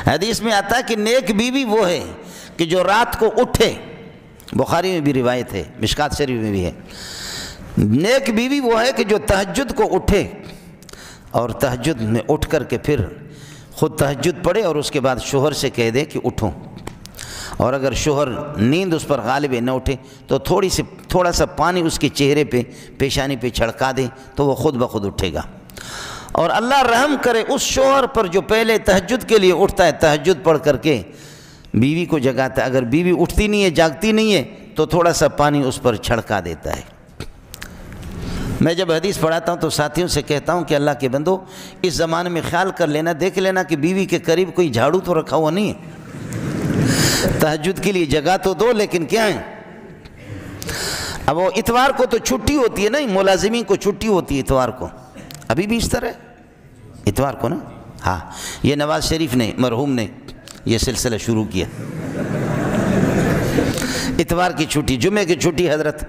حدیث میں آتا ہے کہ نیک بیوی وہ ہے کہ جو رات کو اٹھے، بخاری میں بھی روایت ہے، مشکات شریف میں بھی ہے، نیک بیوی وہ ہے کہ جو تہجد کو اٹھے اور تہجد میں اٹھ کر کے پھر خود تہجد پڑھے اور اس کے بعد شوہر سے کہہ دے کہ اٹھو، اور اگر شوہر نیند اس پر غالب نہ اٹھے تو تھوڑا سا پانی اس کے چہرے پہ، پیشانی پہ چھڑکا دے تو وہ خود بخود اٹھے گا۔ اور اللہ رحم کرے اس شوہر پر جو پہلے تہجد کے لیے اٹھتا ہے، تہجد پڑھ کر کے بیوی کو جگاتا ہے، اگر بیوی اٹھتی نہیں ہے، جاگتی نہیں ہے تو تھوڑا سا پانی اس پر چھڑکا دیتا ہے۔ میں جب حدیث پڑھاتا ہوں تو ساتھیوں سے کہتا ہوں کہ اللہ کے بندو اس زمانے میں خیال کر لینا، دیکھ لینا کہ بیوی کے قریب کوئی جھاڑو تو رکھا ہوا نہیں ہے، تہجد کے لیے جگہ تو دو، لیکن کیا ہے، اب وہ اتوار کو تو چھٹی ہوتی ہے نا، ملازمین کو چھٹی ہوتی ہے اتوار کو، ابھی بھی اس طرح ہے اتوار کو نا؟ ہاں، یہ نواز شریف نے، مرحوم نے یہ سلسلہ شروع کیا، اتوار کی چھٹی، جمعے کی چھٹی حضرت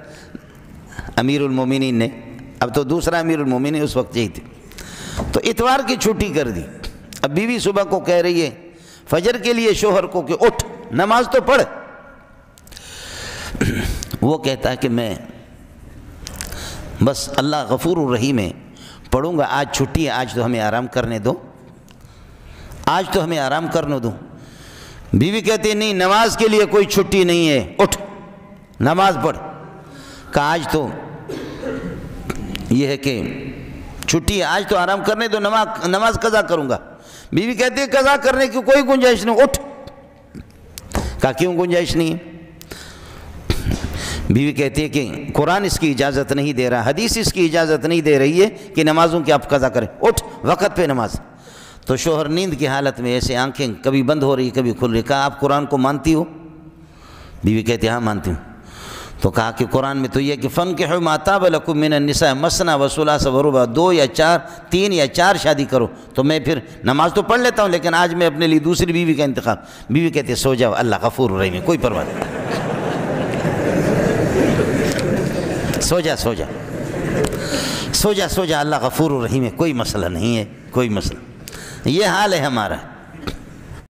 امیر المومنین نے، اب تو دوسرا امیر المومنین اس وقت یہی تھی، تو اتوار کی چھٹی کر دی۔ اب بیوی صبح کو کہہ رہی ہے فجر کے لیے شوہر کو کہ اٹھ نماز تو پڑھ، وہ کہتا ہے کہ میں بس اللہ غفور الرحیم ہے، پڑھوں گا، آج چھٹی ہے، آج تو ہمیں آرام کرنے دو، آج تو ہمیں آرام کرنے دو۔ بیوی کہتی ہے نہیں، نماز کے لیے کوئی چھٹی نہیں ہے، اٹھ نماز پڑھ۔ کہا آج تو یہ ہے کہ چھٹی ہے، آج تو آرام کرنے دو، نماز قضا کروں گا۔ بیوی کہتی ہے قضا کرنے کی کوئی گنجائش نہیں، اٹھ۔ کہا کیوں گنجائش نہیں ہے؟ بیوی کہتی ہے کہ قرآن اس کی اجازت نہیں دے رہا، حدیث اس کی اجازت نہیں دے رہی ہے کہ نمازوں کی آپ قضا کریں، اٹھ وقت پہ نماز۔ تو شوہر نیند کی حالت میں ایسے آنکھیں کبھی بند ہو رہی کبھی کھل رہی، کہا آپ قرآن کو مانتی ہو؟ بیوی کہتی ہے ہاں مانتی ہوں۔ تو کہا کہ قرآن میں تو یہ کہ فَانكِحُوا مَا طَابَ لَكُم مِّنَ النِّسَاءِ مَثْنَىٰ وَثُلَاثَ وَرُبَاعَ، دو یا چار، تین یا چار شادی کرو۔ تو میں پھر نماز تو پڑھ لیتا ہوں لیکن آج میں اپنے لیے دوسری بیوی کا انتخاب۔ بیوی کہتی ہے سو جاؤ، اللہ غفور الرحیم ہے، کوئی پرواہ نہیں، سو جا سو جا سو جا سو جا، اللہ غفور الرحیم ہے، کوئی مسئلہ نہیں ہے، کوئی مسئلہ۔ یہ حال ہے ہمارا۔